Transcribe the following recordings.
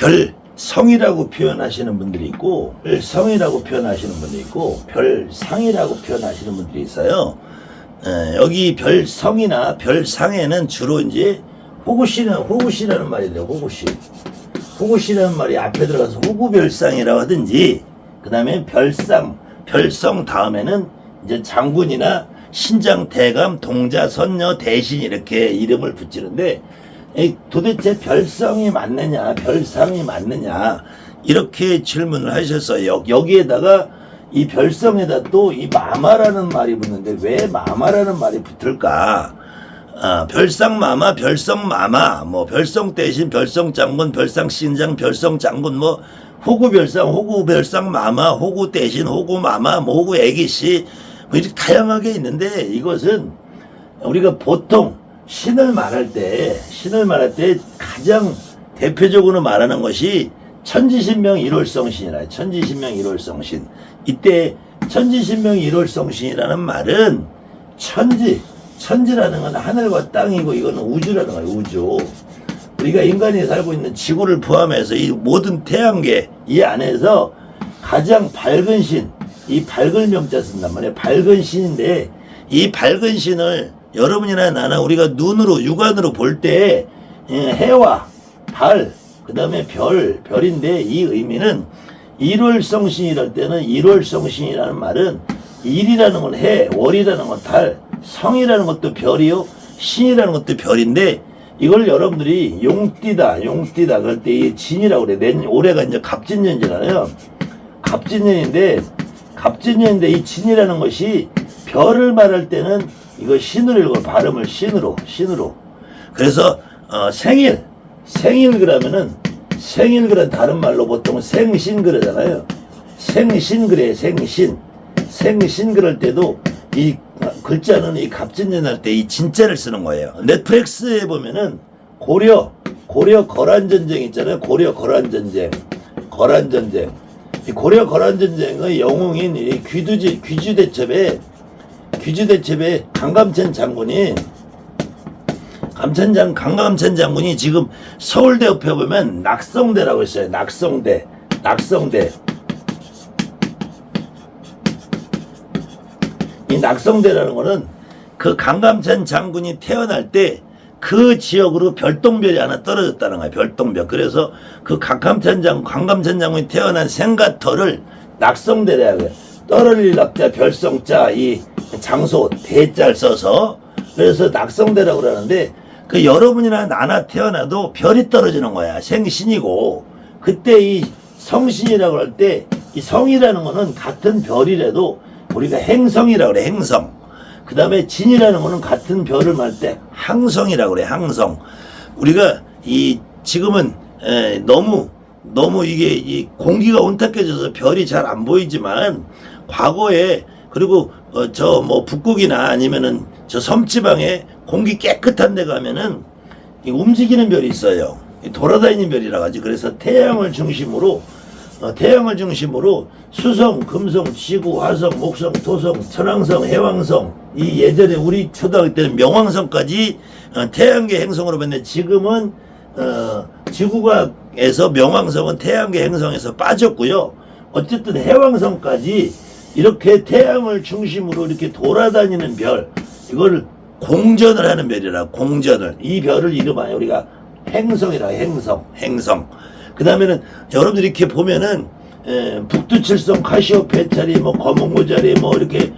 별성이라고 표현하시는 분들이 있고, 별성이라고 표현하시는 분들이 있고, 별상이라고 표현하시는 분들이 있어요. 여기 별성이나 별상에는 주로 이제 호구씨라는 말이 돼요. 호구씨라는 말이 앞에 들어가서 호구별상이라고 하든지, 그 다음에 별성 다음에는 이제 장군이나 신장, 대감, 동자, 선녀, 대신 이렇게 이름을 붙이는데, 도대체 별성이 맞느냐, 별상이 맞느냐, 이렇게 질문을 하셨어요. 여기에다가 이 별성에다 또 이 마마라는 말이 붙는데 왜 마마라는 말이 붙을까? 별상 마마, 별성 마마, 뭐 별성 대신, 별성 장군, 별상 신장, 별성 장군, 뭐 호구 별상 마마, 호구 대신, 호구 마마, 뭐 호구 애기씨, 뭐 이렇게 다양하게 있는데, 이것은 우리가 보통 신을 말할 때 가장 대표적으로 말하는 것이 천지신명 일월성신이라. 천지신명 일월성신. 이때 천지신명 일월성신이라는 말은 천지라는 건 하늘과 땅이고, 이거는 우주라는 거예요. 우주. 우리가 인간이 살고 있는 지구를 포함해서 이 모든 태양계 이 안에서 가장 밝은 신, 이 밝은 명자 쓴단 말이에요. 밝은 신인데, 이 밝은 신을 여러분이나 나나 우리가 눈으로, 육안으로 볼 때 해와 달, 그 다음에 별인데, 이 의미는 일월성신이랄 때는, 일월성신이라는 말은 일이라는 건 해, 월이라는 건 달, 성이라는 것도 별이요, 신이라는 것도 별인데, 이걸 여러분들이 용띠다 그럴 때 이 진이라고 그래. 올해가 이제 갑진년이잖아요. 갑진년인데 이 진이라는 것이 별을 말할 때는 이거 신으로 읽어. 발음을 신으로. 그래서 생일 그러면은, 생일 그런 다른 말로 보통 생신 그러잖아요. 생신 그래. 생신 그럴 때도 이 글자는 이 갑진년 할 때 이 진짜를 쓰는 거예요. 넷플릭스에 보면은 고려 거란전쟁 있잖아요. 고려 거란전쟁. 이 고려 거란전쟁의 영웅인 이 귀주대첩에 강감찬 장군이 지금 서울대 옆에 보면 낙성대라고 있어요. 낙성대. 이 낙성대라는 거는 그 강감찬 장군이 태어날 때 그 지역으로 별똥별이 하나 떨어졌다는 거예요. 별똥별. 그래서 그 강감찬 장군이 태어난 생가터를 낙성대라 해요. 떨어질 낙자, 별성자, 이 장소 대자를 써서, 그래서 낙성대라고 그러는데, 그 여러분이나 나나 태어나도 별이 떨어지는 거야. 생신이고, 그때 이 성신이라고 할 때 이 성이라는 거는 같은 별이라도 우리가 행성이라고 그래. 행성. 그 다음에 진이라는 거는 같은 별을 말 때 항성이라고 그래. 항성. 우리가 지금은 너무 이게 이 공기가 온탁해져서 별이 잘 안 보이지만, 과거에, 그리고 저 뭐 북극이나 아니면은 저 섬지방에 공기 깨끗한 데 가면은 이 움직이는 별이 있어요. 돌아다니는 별이라 하지. 그래서 태양을 중심으로 수성, 금성, 지구, 화성, 목성, 토성, 천왕성, 해왕성, 이 예전에 우리 초등학교 때는 명왕성까지 태양계 행성으로 봤는데, 지금은 지구과에서 명왕성은 태양계 행성에서 빠졌고요. 어쨌든 해왕성까지 이렇게 태양을 중심으로 이렇게 돌아다니는 별, 이걸 공전을 하는 별이라. 공전을, 이 별을 이름하여 우리가 행성이라. 행성. 그 다음에는 여러분들이 이렇게 보면은 북두칠성, 카시오페자리, 뭐 검은고자리, 뭐 이렇게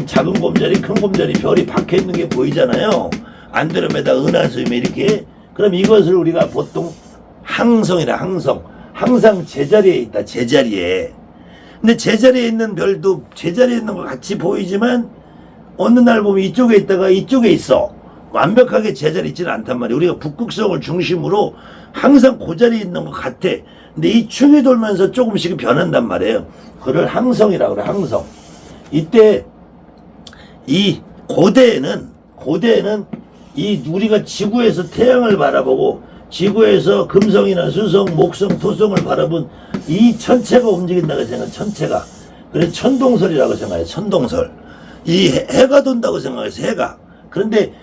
작은 곰자리, 큰 곰자리 별이 박혀 있는 게 보이잖아요. 안드로메다, 은하수임 이렇게. 그럼 이것을 우리가 보통 항성이라. 항상 제자리에 있다. 제자리에. 근데 제자리에 있는 별도 제자리에 있는 것 같이 보이지만, 어느 날 보면 이쪽에 있다가 이쪽에 있어. 완벽하게 제자리에 있지는 않단 말이에요. 우리가 북극성을 중심으로 항상 그 자리에 있는 것 같아. 근데 이 축이 돌면서 조금씩 변한단 말이에요. 그걸 항성이라고 그래. 항성. 이때 이 고대에는 이 우리가 지구에서 태양을 바라보고 지구에서 금성이나 수성, 목성, 토성을 바라본 이 천체가 움직인다고 생각해. 천체가. 그래서 천동설이라고 생각해. 천동설. 이 해가 돈다고 생각해서 해가. 그런데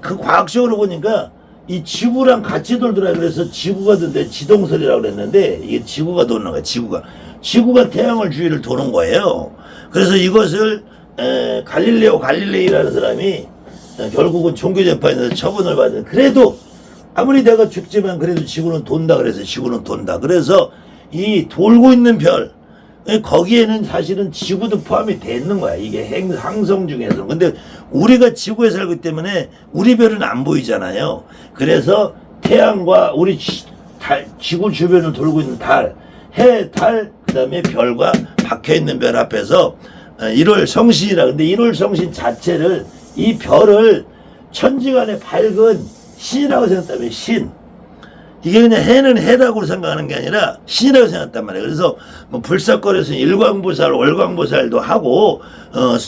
그 과학적으로 보니까 이 지구랑 같이 돌더라. 그래서 지구가 도는데 지동설이라고 그랬는데 이게 지구가 도는 거야. 지구가 태양을 주위를 도는 거예요. 그래서 이것을 갈릴레오 갈릴레이라는 사람이 결국은 종교재판에서 처분을 받은. 그래도 아무리 내가 죽지만 그래도 지구는 돈다. 그래서 지구는 돈다. 그래서 이 돌고 있는 별 거기에는 사실은 지구도 포함이 돼 있는 거야. 이게 항성 중에서. 근데 우리가 지구에 살기 때문에 우리 별은 안 보이잖아요. 그래서 태양과 우리 지구 주변을 돌고 있는 달, 해, 달, 그 다음에 별과 박혀 있는 별 앞에서 1월 성신이라. 근데 1월 성신 자체를, 이 별을 천지간에 밝은 신이라고 생각하면 신. 이게 그냥 해는 해라고 생각하는 게 아니라 신이라고 생각했단 말이에요. 그래서 뭐 불사거리에서 일광보살, 월광보살도 하고,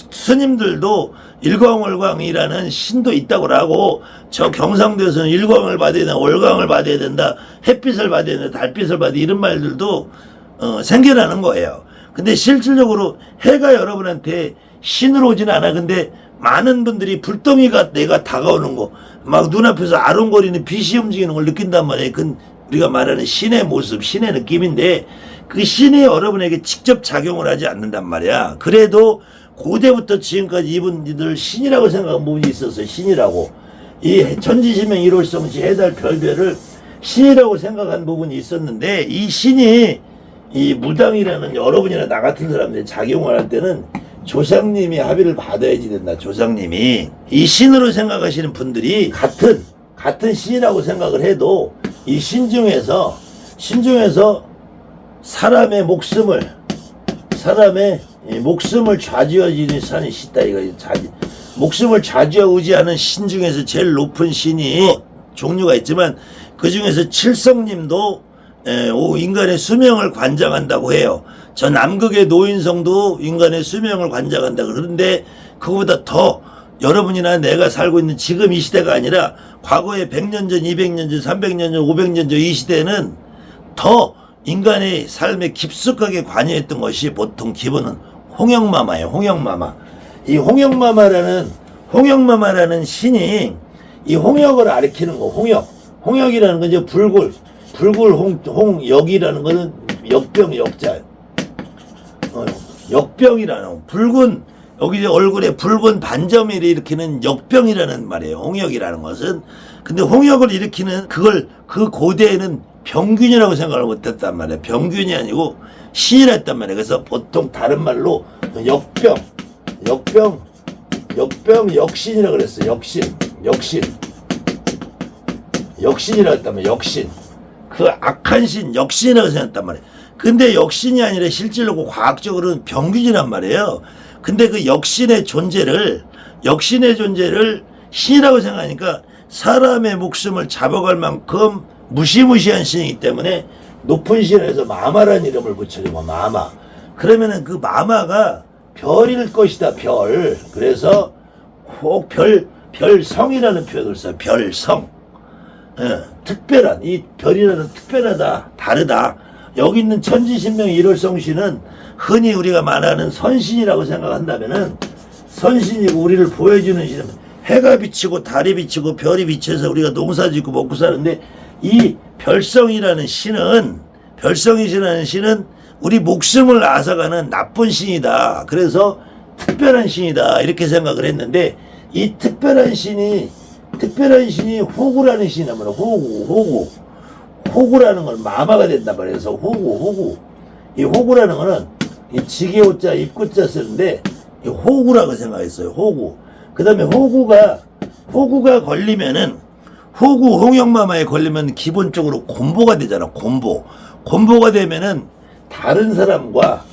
스님들도 일광월광이라는 신도 있다고 하고, 저 경상도에서는 일광을 받아야 된다, 월광을 받아야 된다, 햇빛을 받아야 된다, 달빛을 받아야 된다, 이런 말들도 생겨나는 거예요. 근데 실질적으로 해가 여러분한테 신으로 오진 않아. 근데 많은 분들이 불덩이가 내가 다가오는 거, 막 눈앞에서 아롱거리는 빛이 움직이는 걸 느낀단 말이에요. 그건 우리가 말하는 신의 모습, 신의 느낌인데 그 신이 여러분에게 직접 작용을 하지 않는단 말이야. 그래도 고대부터 지금까지 이분들 신이라고 생각한 부분이 있었어요. 신이라고. 이 천지신명 일월성지 해달 별별을 신이라고 생각한 부분이 있었는데, 이 신이 이 무당이라는 여러분이나 나 같은 사람들이 작용을 할 때는 조상님이 합의를 받아야지 된다. 조상님이. 이 신으로 생각하시는 분들이 같은 신이라고 생각을 해도 이 신 중에서 사람의 목숨을 좌지우지하는 신이 있다. 이거 목숨을 좌지우지하는 신 중에서 제일 높은 신이 종류가 있지만 그 중에서 칠성님도 인간의 수명을 관장한다고 해요. 저 남극의 노인성도 인간의 수명을 관장한다. 그런데 그거보다 더 여러분이나 내가 살고 있는 지금 이 시대가 아니라 과거에 100년 전, 200년 전, 300년 전, 500년 전 이 시대는 더 인간의 삶에 깊숙하게 관여했던 것이 보통 기본은 홍역마마예요. 홍역마마. 이 홍역마마라는 신이 이 홍역을 가리키는 거. 홍역이라는 건 이제 홍역이라는 거는 역병, 역자. 역병이라는, 붉은, 여기 이제 얼굴에 붉은 반점을 일으키는 역병이라는 말이에요. 홍역이라는 것은. 근데 홍역을 일으키는 그 고대에는 병균이라고 생각을 못했단 말이에요. 병균이 아니고 신이라 했단 말이에요. 그래서 보통 다른 말로 역신이라고 그랬어요. 역신이라고 했단 말이에요. 역신. 그 악한 신, 역신이라고 생각했단 말이에요. 근데 역신이 아니라 실질로 과학적으로는 병균이란 말이에요. 근데 그 역신의 존재를 신이라고 생각하니까 사람의 목숨을 잡아갈 만큼 무시무시한 신이기 때문에 높은 신에서 마마라는 이름을 붙여요. 마마. 그러면은 그 마마가 별일 것이다. 별. 그래서 꼭 별성이라는 표현을 써요. 별성. 특별한, 이 별이라는 특별하다, 다르다. 여기 있는 천지신명 일월성신은 흔히 우리가 말하는 선신이라고 생각한다면은, 선신이고 우리를 보여주는 신은 해가 비치고 달이 비치고 별이 비쳐서 우리가 농사 짓고 먹고 사는데, 이 별성이라는 신은 우리 목숨을 앗아가는 나쁜 신이다. 그래서 특별한 신이다. 이렇게 생각을 했는데, 이 특별한 신이 호구라는 신이란 말이야. 호구라는 건 마마가 된단 말이에요. 그래서 호구. 이 호구라는 거는 이 지게호자, 입구자 쓰는데 이 호구라고 생각했어요. 호구. 그 다음에 호구가 걸리면은, 홍역마마에 걸리면 기본적으로 곰보가 되잖아. 곰보가 되면은 다른 사람과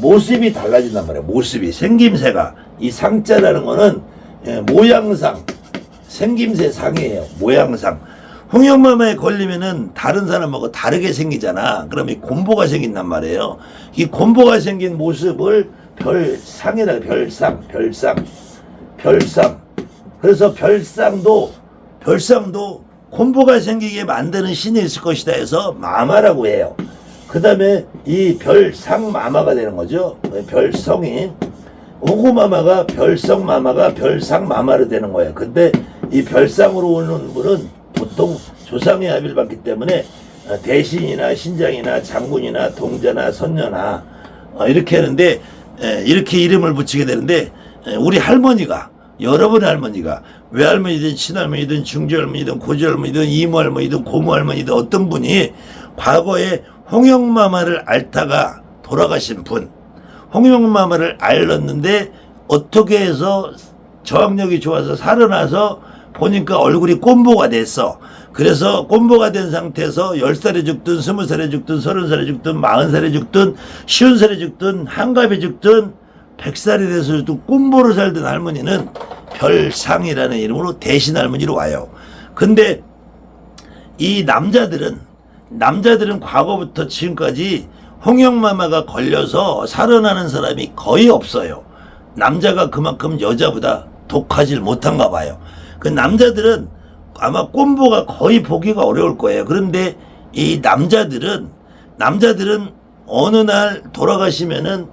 모습이 달라진단 말이에요. 모습이, 생김새가. 이 상자라는 거는 모양상, 생김새 상이에요. 모양상. 홍역마마에 걸리면은 다른 사람하고 다르게 생기잖아. 그럼 이 곰보가 생긴단 말이에요. 이 곰보가 생긴 모습을 별상이라, 별상. 그래서 별상도 곰보가 생기게 만드는 신이 있을 것이다 해서 마마라고 해요. 그 다음에 이 별상 마마가 되는 거죠. 별성이. 별성 마마가 별상 마마로 되는 거예요. 근데 이 별상으로 오는 분은 보통 조상의 합의를 받기 때문에 대신이나 신장이나 장군이나 동자나 선녀나 이렇게 하는데 이렇게 이름을 붙이게 되는데 우리 할머니가 여러분의 할머니가 외할머니든 친할머니든 중조할머니든 고조할머니든 이모할머니든 고모할머니든 어떤 분이 과거에 홍영마마를 앓다가 돌아가신 분 홍영마마를 앓았는데 어떻게 해서 저항력이 좋아서 살아나서 보니까 얼굴이 꼰보가 됐어. 그래서 꼰보가 된 상태에서 10살에 죽든 20살에 죽든 30살에 죽든 40살에 죽든 50살에 죽든 한갑에 죽든 100살이 돼서 또 꼰보로 살던 할머니는 별상이라는 이름으로 대신 할머니로 와요. 근데 이 남자들은 과거부터 지금까지 홍영마마가 걸려서 살아나는 사람이 거의 없어요. 남자가 그만큼 여자보다 독하질 못한가 봐요. 그 남자들은 아마 꼰보가 거의 보기가 어려울 거예요. 그런데 이 남자들은 어느 날 돌아가시면은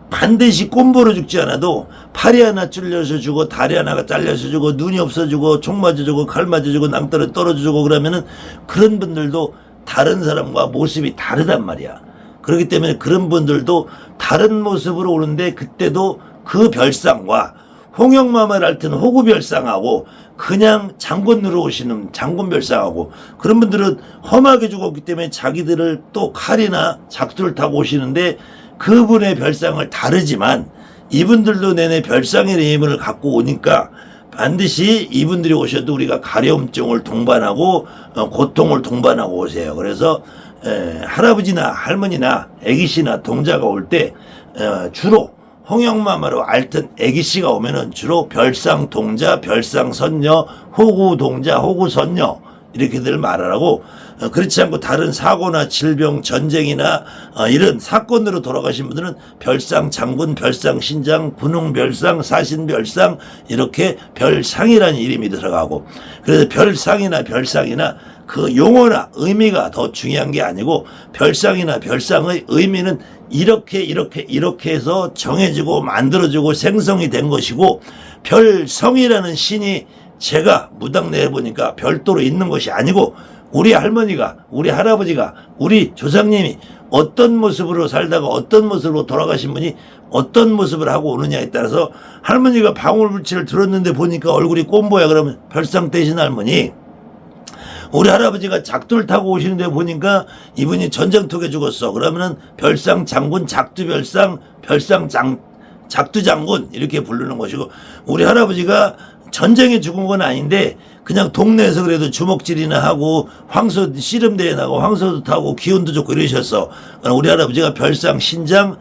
반드시 꼰보로 죽지 않아도 팔이 하나 찔려서 죽고 다리 하나가 잘려서 죽고 눈이 없어지고 총 맞아 죽고 칼 맞아 죽고 낭떠러 떨어져 죽고 그러면은 그런 분들도 다른 사람과 모습이 다르단 말이야. 그렇기 때문에 그런 분들도 다른 모습으로 오는데 그때도 그 별상과 홍영마마를 앓던 호구별상하고 그냥 장군으로 오시는 장군별상하고 그런 분들은 험하게 죽었기 때문에 자기들을 또 칼이나 작두를 타고 오시는데 그분의 별상을 다르지만 이분들도 내내 별상의 힘을 갖고 오니까 반드시 이분들이 오셔도 우리가 가려움증을 동반하고 고통을 동반하고 오세요. 그래서 할아버지나 할머니나 애기씨나 동자가 올 때 주로 홍영마마로 앓던 애기씨가 오면은 주로 별상 동자, 별상 선녀, 호구 동자, 호구 선녀 이렇게들 말하라고 그렇지 않고 다른 사고나 질병, 전쟁이나 이런 사건으로 돌아가신 분들은 별상 장군, 별상 신장, 군웅별상, 사신별상 이렇게 별상이라는 이름이 들어가고 그래서 별상이나 그 용어나 의미가 더 중요한 게 아니고 별상이나 별상의 의미는 이렇게 해서 정해지고 만들어지고 생성이 된 것이고 별성이라는 신이 제가 무당내 해보니까 별도로 있는 것이 아니고 우리 할머니가 우리 할아버지가 우리 조상님이 어떤 모습으로 살다가 어떤 모습으로 돌아가신 분이 어떤 모습을 하고 오느냐에 따라서 할머니가 방울불치를 들었는데 보니까 얼굴이 꼰보야 그러면 별상 대신 할머니 우리 할아버지가 작두를 타고 오시는데 보니까 이분이 전쟁통에 죽었어. 그러면은 별상 장군, 작두별상, 별상 작두장군 이렇게 부르는 것이고 우리 할아버지가 전쟁에 죽은 건 아닌데 그냥 동네에서 그래도 주먹질이나 하고 황소 씨름대회 나고 황소도 타고 기운도 좋고 이러셨어. 우리 할아버지가 별상 신장,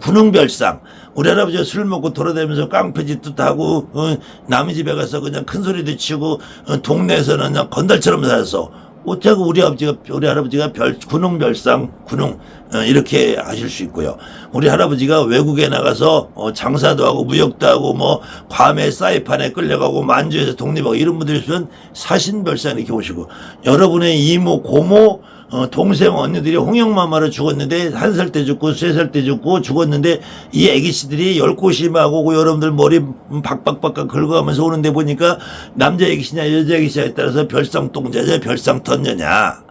군웅별상. 우리 할아버지가 술 먹고 돌아다니면서 깡패짓도 하고 남의 집에 가서 그냥 큰 소리도 치고 동네에서는 그냥 건달처럼 살았어. 어쩌고 우리 할아버지가 군웅별상 군웅 이렇게 하실 수 있고요. 우리 할아버지가 외국에 나가서 장사도 하고 무역도 하고 뭐 괌에 사이판에 끌려가고 만주에서 독립하고 이런 분들이 있으면 사신별상 이렇게 오시고 여러분의 이모 고모 동생 언니들이 홍영마마로 죽었는데 1살 때 죽고 3살 때 죽고 죽었는데 이 애기씨들이 10곳이 막 오고 여러분들 머리 박박박박 긁어가면서 오는데 보니까 남자 애기씨냐 여자 애기씨냐에 따라서 별상동자냐 별상턴녀냐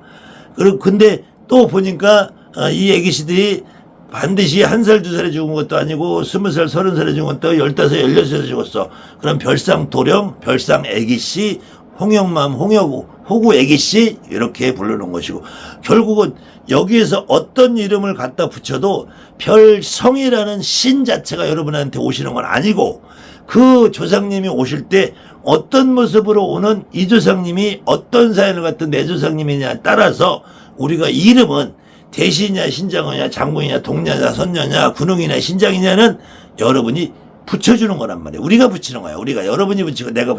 그리고 근데 또 보니까 이 애기씨들이 반드시 1살 2살에 죽은 것도 아니고 20살 30살에 죽은 것도 15, 16살에 죽었어. 그럼 별상도령 별상애기씨 홍영맘 호구 애기씨 이렇게 부르는 것이고 결국은 여기에서 어떤 이름을 갖다 붙여도 별성이라는 신 자체가 여러분한테 오시는 건 아니고 그 조상님이 오실 때 어떤 모습으로 오는 이 조상님이 어떤 사연을 갖던 내 조상님이냐에 따라서 우리가 이름은 대신이냐 신장이냐 장군이냐 동냐냐 선녀냐 군웅이냐 신장이냐는 여러분이 붙여주는 거란 말이에요. 우리가 붙이는 거야. 우리가 여러분이 붙이고 내가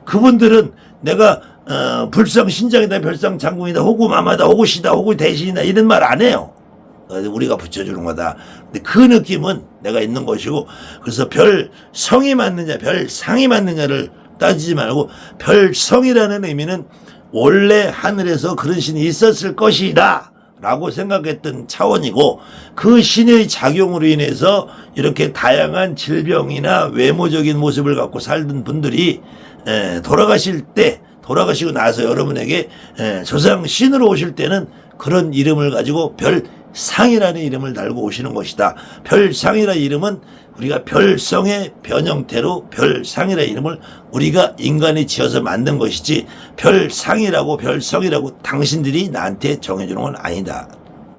그분들은 내가 불상 신장이다 별상 장군이다 호구 마마다 호구 시다 호구 대신이다 이런 말 안 해요. 우리가 붙여주는 거다. 근데 그 느낌은 내가 있는 것이고 그래서 별성이 맞느냐 별상이 맞느냐를 따지지 말고 별성이라는 의미는 원래 하늘에서 그런 신이 있었을 것이다 라고 생각했던 차원이고 그 신의 작용으로 인해서 이렇게 다양한 질병이나 외모적인 모습을 갖고 살던 분들이 돌아가실 때 돌아가시고 나서 여러분에게 조상 신으로 오실 때는 그런 이름을 가지고 별상이라는 이름을 달고 오시는 것이다. 별상이라는 이름은 우리가 별성의 변형태로 별상이라는 이름을 우리가 인간이 지어서 만든 것이지 별상이라고 별성이라고 당신들이 나한테 정해주는 건 아니다.